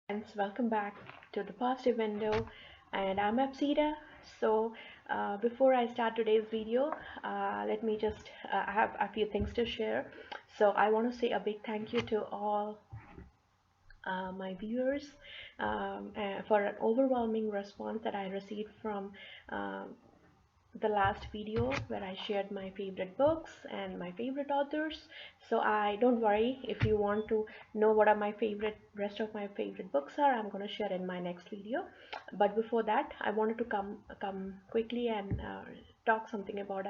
Friends, welcome back to the positive window, and I'm Absida. So before I start today's video, let me just I have a few things to share. So I want to say a big thank you to all my viewers for an overwhelming response that I received from uh, the last video where I shared my favorite books and my favorite authors. So I don't worry, if you want to know what are my favorite rest of my favorite books are, I'm going to share in my next video. But before that, I wanted to come quickly and talk something about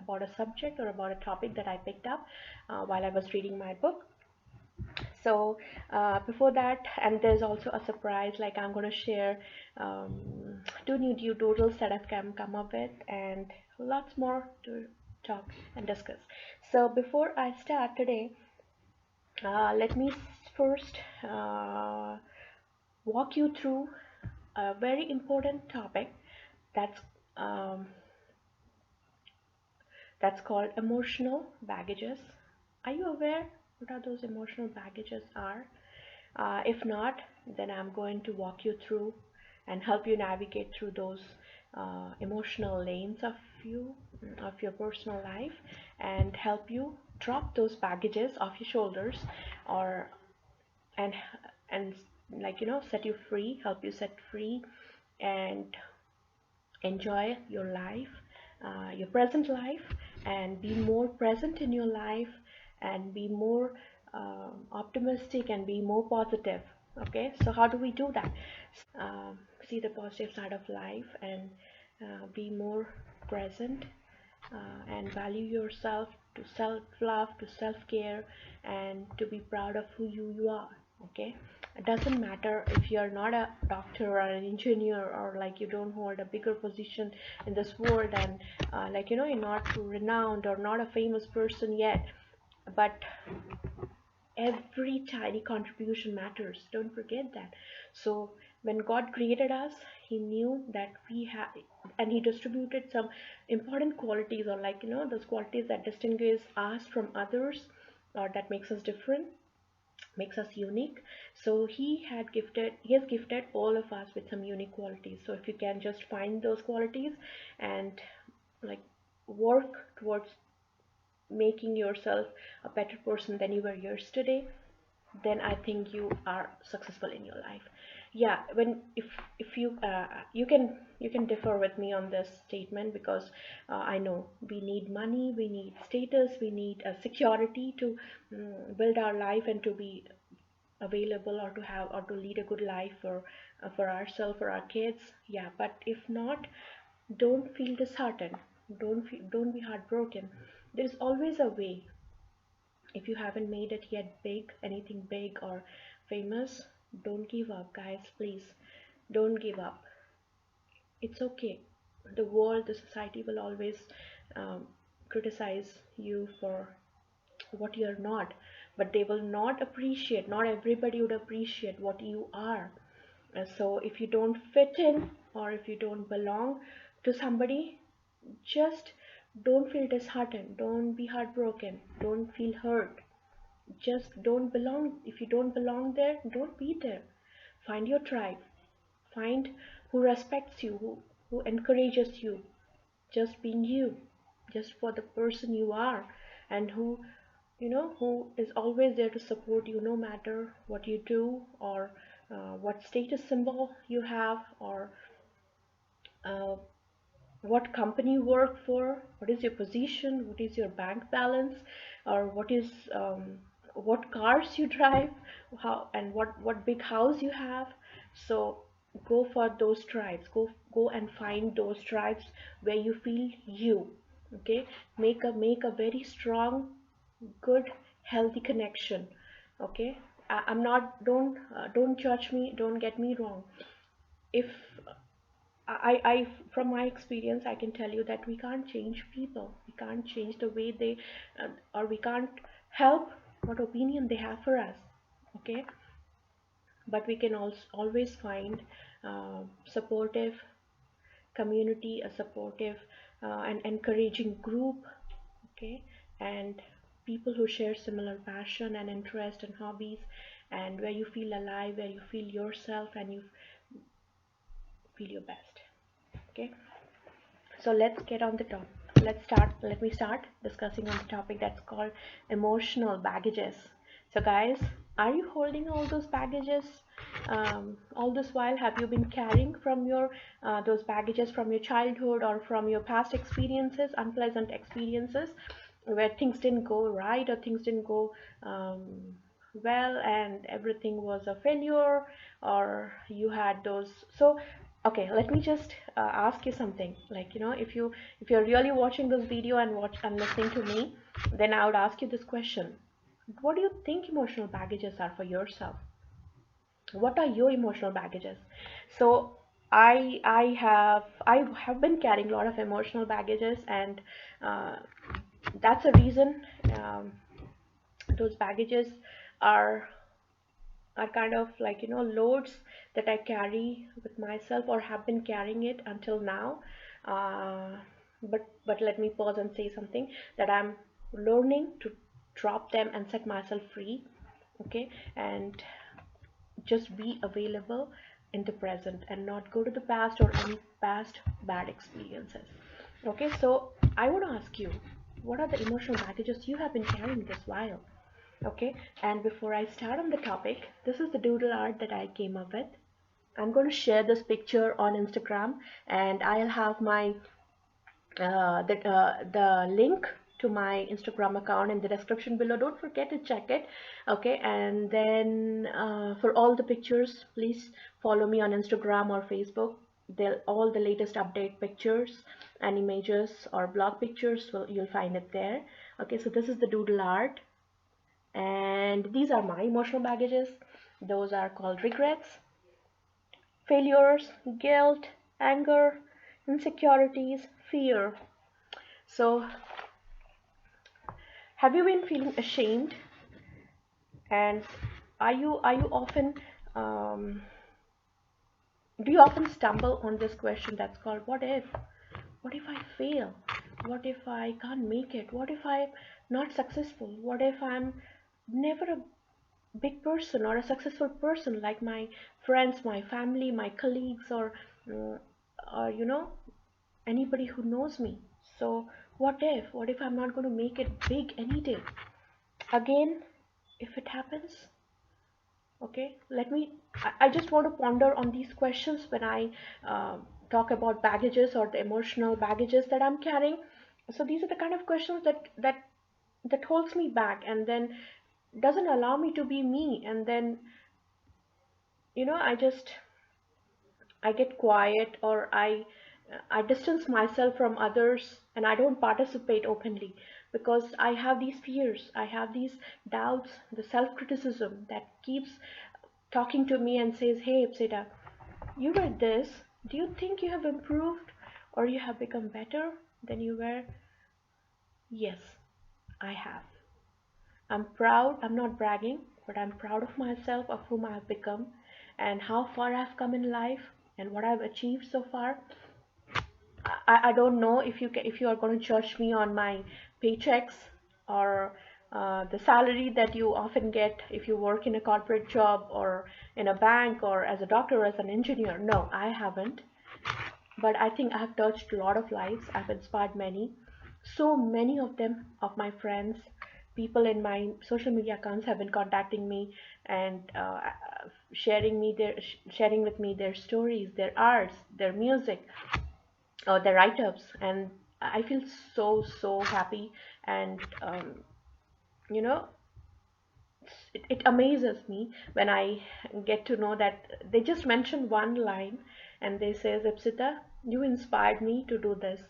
about a subject or about a topic that I picked up while I was reading my book. So before that, and there's also a surprise, like I'm going to share two new doodles that I've come up with, and lots more to talk and discuss. So before I start today, let me first walk you through a very important topic that's um, that's called emotional baggages. Are you aware what are those emotional baggages are? If not, then I'm going to walk you through and help you navigate through those emotional lanes of your personal life, and help you drop those baggages off your shoulders, or and and set you free, help you set free, and enjoy your life, your present life, and be more present in your life, and be more optimistic and be more positive. Okay, so how do we do that? See the positive side of life, and be more present, and value yourself, to self love, to self care, and to be proud of who you are. Okay, it doesn't matter if you're not a doctor or an engineer, or like you don't hold a bigger position in this world, and you're not renowned or not a famous person yet, but every tiny contribution matters, don't forget that. So when God created us, he knew that we have, and he distributed some important qualities, or those qualities that distinguish us from others, or that makes us different, makes us unique. So he has gifted all of us with some unique qualities. So if you can just find those qualities and like work towards making yourself a better person than you were yesterday, then I think you are successful in your life. Yeah, when if you you can differ with me on this statement, because I know we need money, we need status, we need security to build our life and to be available, or to have, or to lead a good life for ourselves, for our kids. Yeah, but if not, don't feel disheartened, don't be heartbroken. There's always a way. If you haven't made it yet big, anything big or famous, don't give up, guys, please. Don't give up. It's okay. The world, the society will always um, criticize you for what you're not, but they will not appreciate, not everybody would appreciate what you are. So if you don't fit in, or if you don't belong to somebody, just don't feel disheartened, don't be heartbroken, don't feel hurt. Just don't belong. If you don't belong there, don't be there. Find your tribe. Find who respects you, who encourages you, just being you, just for the person you are, and who is always there to support you, no matter what you do, or what status symbol you have, or uh, what company you work for, what is your position, what is your bank balance, or what cars you drive, how, and what big house you have. So go for those tribes. Go and find those tribes where you feel you. Okay, make a very strong, good, healthy connection. Okay, I'm not. Don't judge me. Don't get me wrong. If I, from my experience, I can tell you that we can't change people. We can't change the way they, or we can't help what opinion they have for us. Okay, but we can also always find supportive community, a supportive and encouraging group. Okay, and people who share similar passion and interest and hobbies, and where you feel alive, where you feel yourself and you feel your best. Okay, so let's get on the top. Let me start discussing on the topic that's called emotional baggages. So guys, are you holding all those baggages all this while? Have you been carrying from your those baggages from your childhood or from your past experiences, unpleasant experiences, where things didn't go right or things didn't go well and everything was a failure, or you had those? So okay, let me just ask you something. Like, if you're really watching this video and watch and listening to me, then I would ask you this question: what do you think emotional baggages are for yourself? What are your emotional baggages? So I have been carrying a lot of emotional baggages, and uh, that's a reason. Those baggages are are kind of like, loads that I carry with myself or have been carrying it until now. uh, but let me pause and say something, that I'm learning to drop them and set myself free. Okay, and just be available in the present and not go to the past or any past bad experiences. Okay, so I want to ask you, what are the emotional baggages you have been carrying this while? Okay, and before I start on the topic, this is the doodle art that I came up with. I'm going to share this picture on Instagram, and I'll have my the link to my Instagram account in the description below. Don't forget to check it. Okay, and then for all the pictures, please follow me on Instagram or Facebook. They'll all the latest update pictures and images or blog pictures, you'll find it there. Okay, so this is the doodle art, and these are my emotional baggages. Those are called regrets, failures, guilt, anger, insecurities, fear. So, have you been feeling ashamed? And are you often um, do you often stumble on this question that's called, what if? What if I fail? What if I can't make it? What if I'm not successful? What if I'm never a big person or a successful person like my friends, my family, my colleagues, mm, or anybody who knows me? So what if I'm not going to make it big any day? Again, if it happens, okay, I just want to ponder on these questions when I talk about baggages or the emotional baggages that I'm carrying. So these are the kind of questions that holds me back, and then doesn't allow me to be me. And then, I get quiet, or I distance myself from others, and I don't participate openly because I have these fears, I have these doubts, the self-criticism that keeps talking to me and says, "Hey, Ipsita, you were this. Do you think you have improved or you have become better than you were?" Yes, I have. I'm proud. I'm not bragging, but I'm proud of myself, of whom I have become, and how far I've come in life, and what I've achieved so far. I don't know if you are going to judge me on my paychecks, or the salary that you often get if you work in a corporate job or in a bank or as a doctor or as an engineer. No, I haven't. But I think I have touched a lot of lives. I've inspired many. So many of them, of my friends, people in my social media accounts, have been contacting me and sharing with me their stories, their arts, their music, or the write-ups, and I feel so happy. And you know it amazes me when I get to know that they just mention one line, and they say, "Ipsita, you inspired me to do this,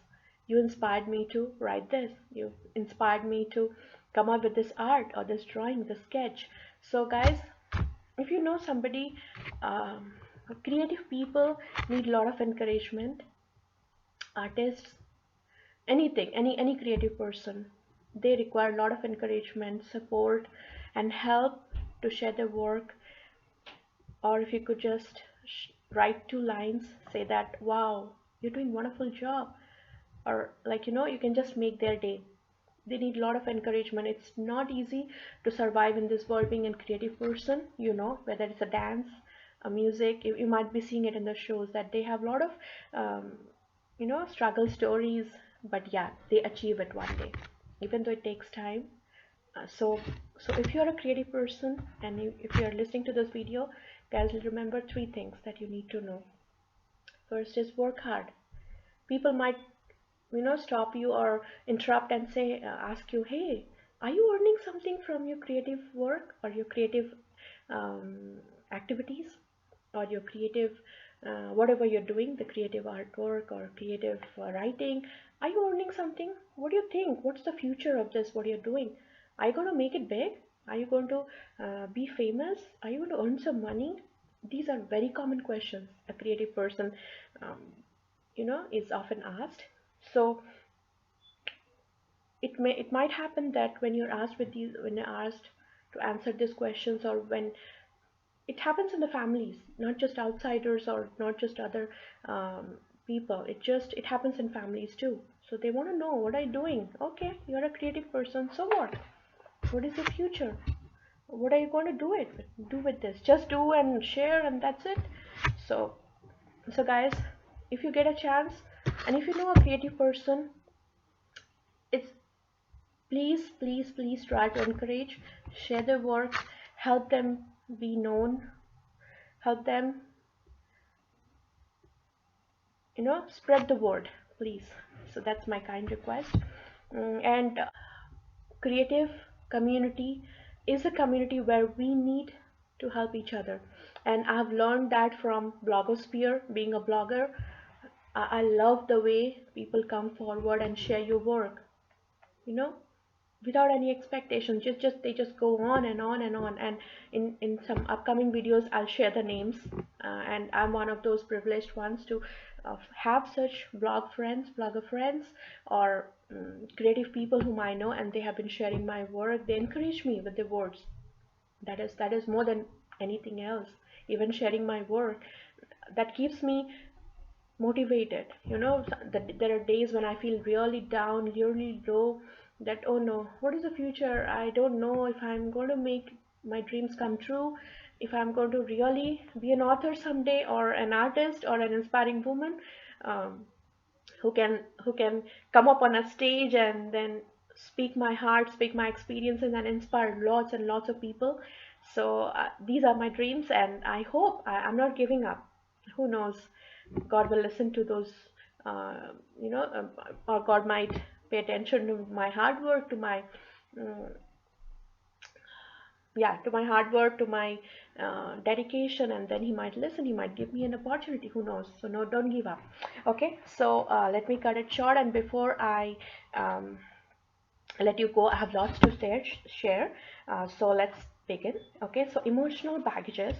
you inspired me to write this, you inspired me to come up with this art or this drawing, this sketch." So guys, if you know somebody, um, creative people need a lot of encouragement. Artists, anything, any creative person, they require a lot of encouragement, support, and help to share their work. Or if you could just write two lines, say that, "Wow, you're doing a wonderful job," or, like, you can just make their day. They need a lot of encouragement. It's not easy to survive in this world being a creative person, whether it's a dance, a music. You might be seeing it in the shows that they have a lot of um, struggle stories, but yeah, they achieve it one day, even though it takes time. So if you're a creative person and if you're listening to this video, guys, remember three things that you need to know. First is work hard. People might stop you or interrupt and say, ask you, hey, are you earning something from your creative work or your creative um, activities or your creative whatever you're doing, the creative artwork or creative writing? Are you earning something? What do you think? What's the future of this, what you're doing? Are you going to make it big? Are you going to be famous? Are you going to earn some money? These are very common questions a creative person um, is often asked. So it might happen that when you're asked to answer these questions, or when it happens in the families, not just outsiders or not just other people, it happens in families too. So they want to know, what are you doing? Okay, you're a creative person, so what is your future? What are you going to do with this? Just do and share and that's it. So so guys, if you get a chance, and if you know a creative person, it's please, please, please try to encourage, share their work, help them be known, help them, spread the word, please. So that's my kind request. And creative community is a community where we need to help each other. And I've learned that from blogosphere, being a blogger. I love the way people come forward and share your work, you know without any expectations. Just they just go on and on and on. And in some upcoming videos, I'll share the names, and I'm one of those privileged ones to have such blogger friends, or creative people whom I know, and they have been sharing my work. They encourage me with their words. That is more than anything else. Even sharing my work, that keeps me motivated. There are days when I feel really down, really low, that, oh no, what is the future? I don't know if I'm going to make my dreams come true, if I'm going to really be an author someday, or an artist, or an inspiring woman, um, who can come up on a stage and then speak my heart, speak my experiences, and inspire lots and lots of people. So these are my dreams, and I hope I'm not giving up. Who knows, God will listen to those, uh, or God might pay attention to my hard work, to my um, yeah, to my hard work, to my dedication, and then He might listen. He might give me an opportunity. Who knows? So no, don't give up. Okay, so let me cut it short, and before I um, let you go, I have lots to share. So let's begin. Okay, so emotional baggages.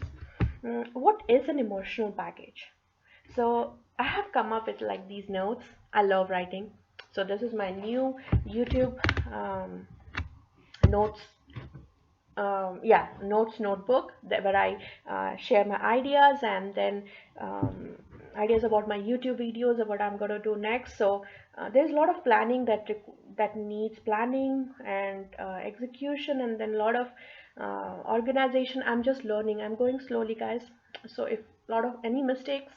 What is an emotional baggage? So I have come up with like these notes. I love writing. So this is my new YouTube notes, notes notebook, where I share my ideas, and then um, ideas about my YouTube videos, of what I'm going to do next. So there's a lot of planning that needs planning and execution, and then a lot of organization. I'm just learning. I'm going slowly, guys. So if a lot of any mistakes,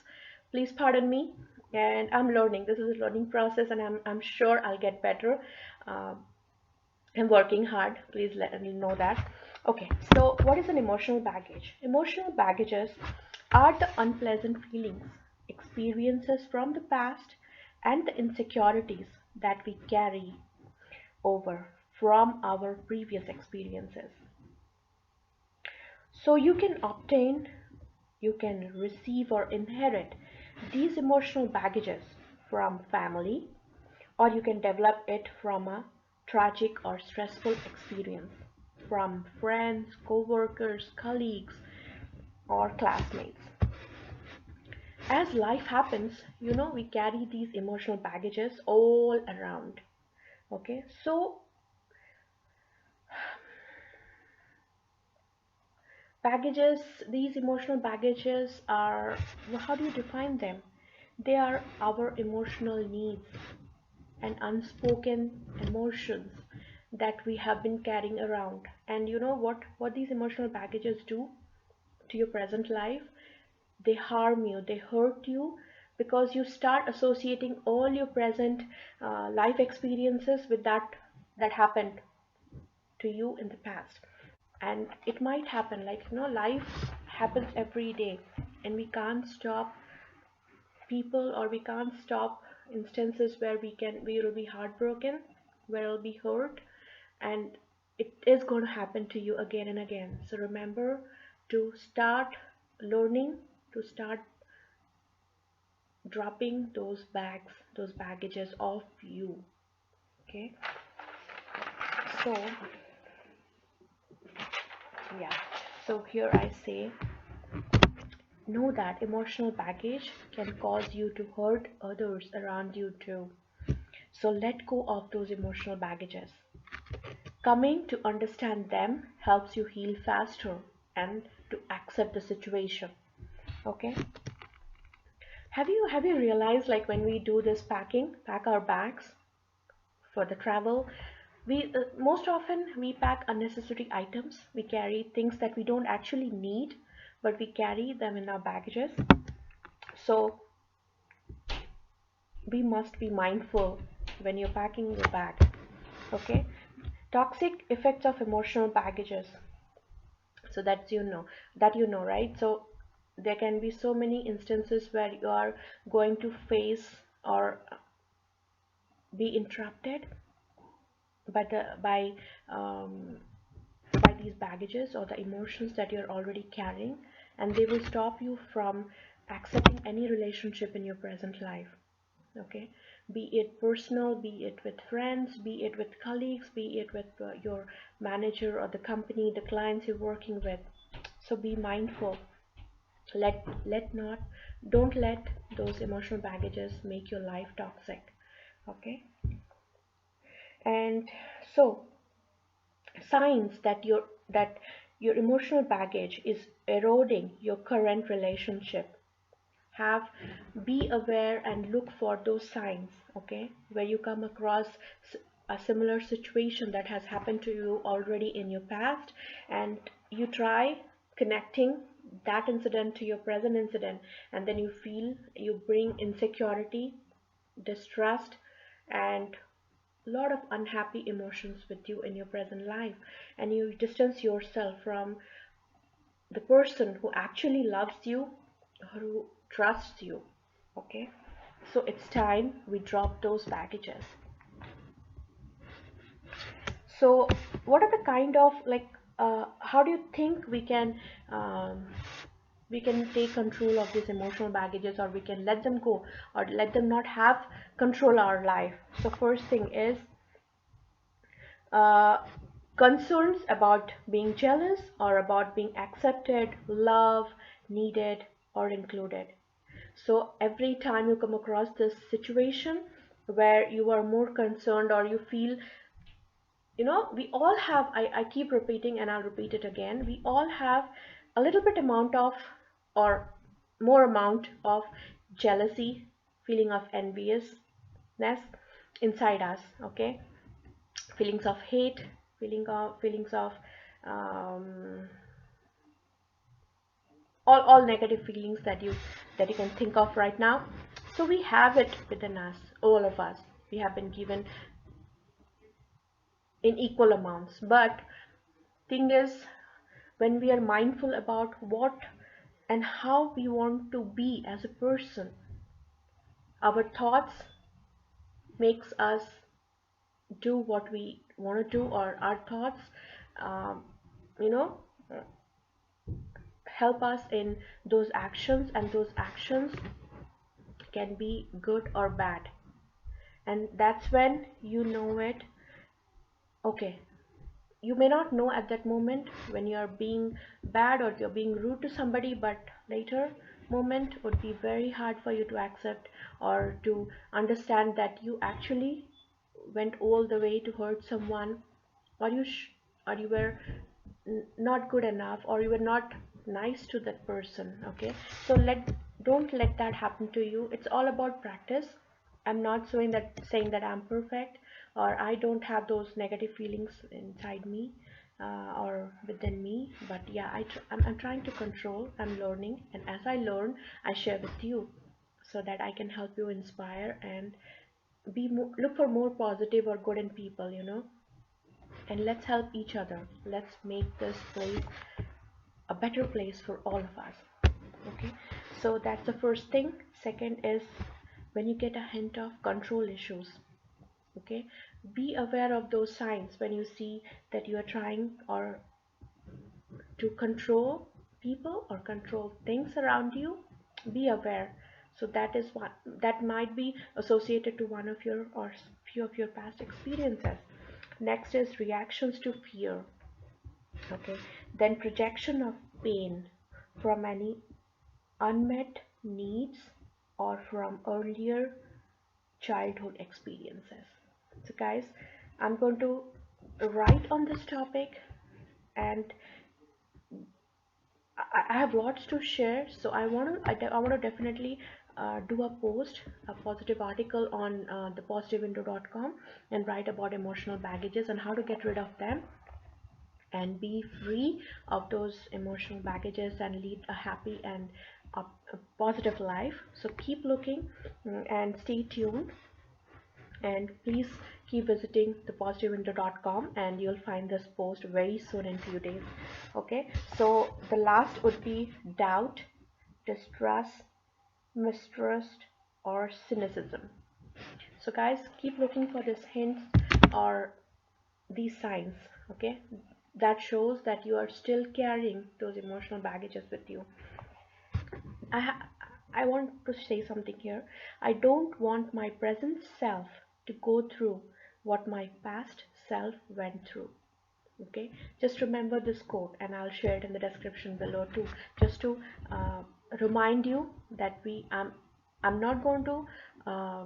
please pardon me. And I'm learning. This is a learning process, and I'm sure I'll get better. Uh, I'm working hard. Please let me know that. Okay, so what is an emotional baggage? Emotional baggages are the unpleasant feelings, experiences from the past, and the insecurities that we carry over from our previous experiences. So you can receive or inherit these emotional baggages from family, or you can develop it from a tragic or stressful experience from friends, co-workers, colleagues, or classmates. As life happens, we carry these emotional baggages all around. Okay, so baggages, these emotional baggages are, well, how do you define them? They are our emotional needs and unspoken emotions that we have been carrying around. And you know what these emotional baggages do to your present life? They harm you, they hurt you, because you start associating all your present life experiences with that happened to you in the past. And it might happen, like, life happens every day, and we can't stop people, or we can't stop instances where we will be heartbroken, where we'll be hurt, and it is going to happen to you again and again. So remember to start learning, to start dropping those baggages off you. Okay, so yeah, so here I say, know that emotional baggage can cause you to hurt others around you too. So let go of those emotional baggages. Coming to understand them helps you heal faster and to accept the situation. Okay? Have you realized, like, when we do this pack our bags for the travel, we most often we pack unnecessary items. We carry things that we don't actually need, but we carry them in our baggages. So we must be mindful when you're packing your bag. Okay? Toxic effects of emotional baggages. So that you know, right? So there can be so many instances where you are going to face or be interrupted by the by these baggages or the emotions that you're already carrying, and they will stop you from accepting any relationship in your present life. Okay, be it personal, be it with friends, be it with colleagues, be it with your manager or the company, the clients you're working with. So be mindful. Let not Don't let those emotional baggages make your life toxic. Okay. And so, signs that your emotional baggage is eroding your current relationship, have be aware and look for those signs. Okay, where you come across a similar situation that has happened to you already in your past, and you try connecting that incident to your present incident, and then you bring insecurity, distrust, and a lot of unhappy emotions with you in your present life, and you distance yourself from the person who actually loves you, or who trusts you. Okay, so it's time we drop those baggages. So what are the kind of, like, how do you think um, we can take control of these emotional baggages, or we can let them go, or let them not have control our life? So first thing is, uh, concerns about being jealous, or about being accepted, loved, needed, or included. So every time you come across this situation where you are more concerned, or you feel, we all have, I keep repeating and I'll repeat it again, we all have a little bit amount of, or more amount of jealousy, feeling of enviousness inside us. Okay, feelings of hate, feelings of um, all negative feelings that you can think of right now. So we have it within us, all of us. We have been given in equal amounts. But thing is, when we are mindful about what and how we want to be as a person, our thoughts makes us do what we want to do, or our thoughts um, you know help us in those actions, and those actions can be good or bad. And that's when you know it. Okay, you may not know at that moment when you're being bad or you're being rude to somebody, but later moment would be very hard for you to accept, or to understand that you actually went all the way to hurt someone, or you were not good enough, or you were not nice to that person. Okay, so don't let that happen to you. It's all about practice. I'm not saying that I'm perfect, or I don't have those negative feelings inside me, or within me. But yeah, I'm trying to control. I'm learning, and as I learn, I share with you, so that I can help you inspire and look for more positive or good in people, and let's help each other. Let's make this place a better place for all of us. Okay, so that's the first thing. Second is, when you get a hint of control issues, okay, be aware of those signs. When you see that you are trying or to control people or control things around you, be aware. So that is what that might be associated to one of your or few of your past experiences. Next is reactions to fear. Okay, then projection of pain from any unmet needs or from earlier childhood experiences. So guys, I'm going to write on this topic, and I have lots to share. So I want to definitely do a post, a positive article on thepositivewindow.com, and write about emotional baggages and how to get rid of them and be free of those emotional baggages and lead a happy and a positive life. So keep looking, and stay tuned, and please keep visiting thepositivewindow.com, and you'll find this post very soon in few days. Okay, so the last would be doubt, distrust, mistrust, or cynicism. So guys, keep looking for these hints or these signs, okay, that shows that you are still carrying those emotional baggages with you. I want to say something here. I don't want my present self to go through what my past self went through. Okay, just remember this quote, and I'll share it in the description below too, just to uh, remind you that I'm not going to uh,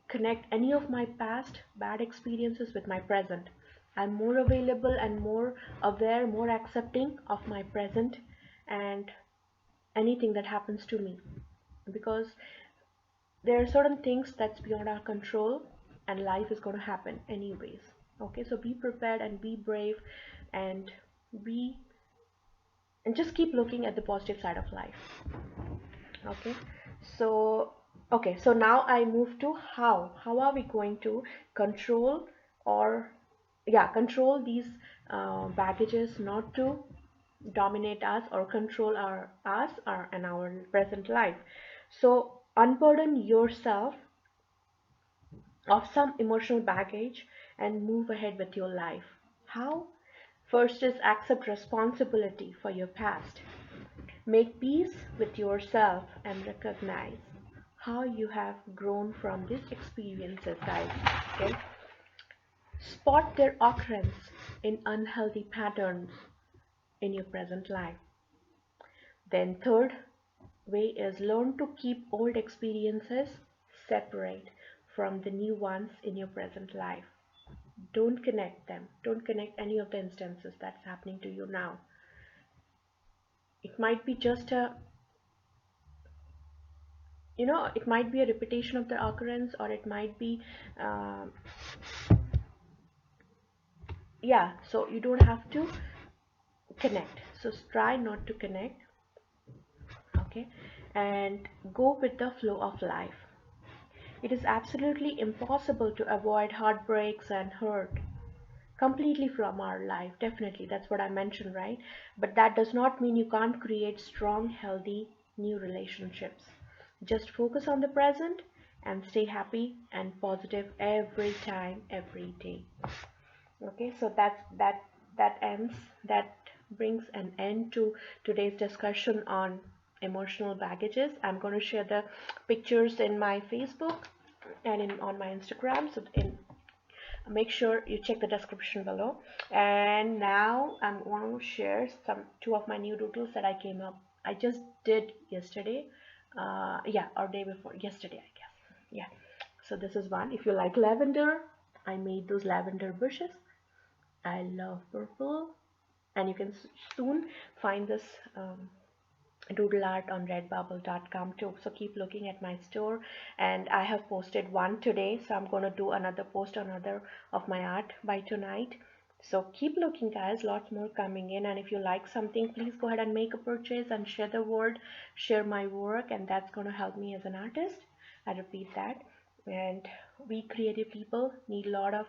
connect any of my past bad experiences with my present. I'm more available and more aware, more accepting of my present and anything that happens to me, because there are certain things that's beyond our control, and life is going to happen anyways. Okay, so be prepared and be brave, and be and just keep looking at the positive side of life. Okay, so so now I move to how are we going to control, or yeah, control these baggages not to dominate us or control us and our present life. So unburden yourself of some emotional baggage and move ahead with your life. How? First is accept responsibility for your past. Make peace with yourself and recognize how you have grown from these experiences, guys. Okay? Spot their occurrence in unhealthy patterns in your present life. Then third way is learn to keep old experiences separate from the new ones in your present life. Don't connect them. Don't connect any of the instances that's happening to you now. It might be just it might be a repetition of the occurrence, or it might be, uh, yeah, so you don't have to connect. So try not to connect, okay, and go with the flow of life. It is absolutely impossible to avoid heartbreaks and hurt completely from our life. Definitely, that's what I mentioned, right? But that does not mean you can't create strong, healthy new relationships. Just focus on the present and stay happy and positive every time, every day. Okay, so that brings an end to today's discussion on emotional baggages. I'm going to share the pictures in my Facebook and on my Instagram, so make sure you check the description below. And now I'm going to share two of my new doodles that I just did yesterday, yeah, or day before yesterday, I guess. Yeah, so this is one. If you like lavender, I made those lavender bushes. I love purple, and you can soon find this Doodle Art on redbubble.com too. So keep looking at my store, and I have posted one today, so I'm going to do another post, another of my art by tonight. So keep looking, guys, lots more coming in. And if you like something, please go ahead and make a purchase and share the word, share my work, and that's going to help me as an artist. I repeat that. And we creative people need a lot of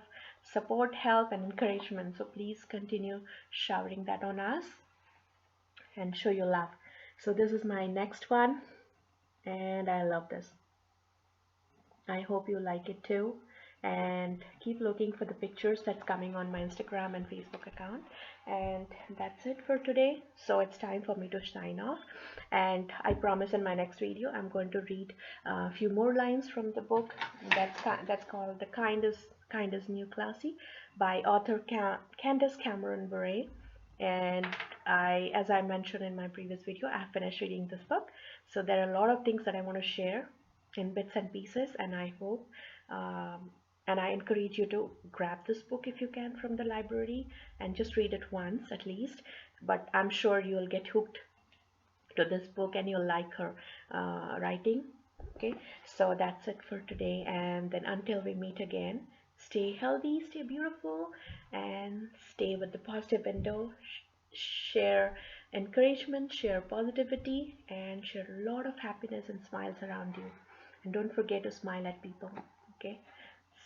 support, help, and encouragement, so please continue showering that on us and show your love. So this is my next one, and I love this. I hope you like it too, and keep looking for the pictures that's coming on my Instagram and Facebook account. And that's it for today, so it's time for me to sign off, and I promise in my next video I'm going to read a few more lines from the book that's called The Kindest New Classy by author Candace Cameron Bure. And as I mentioned in my previous video, I have finished reading this book, so there are a lot of things that I want to share in bits and pieces, and I hope and I encourage you to grab this book if you can from the library and just read it once at least. But I'm sure you'll get hooked to this book and you'll like her writing. Okay, so that's it for today, and then until we meet again, stay healthy, stay beautiful, and stay with the positive window. Share encouragement, share positivity, and share a lot of happiness and smiles around you. And don't forget to smile at people. Okay,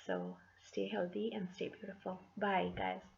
so stay healthy and stay beautiful. Bye, guys.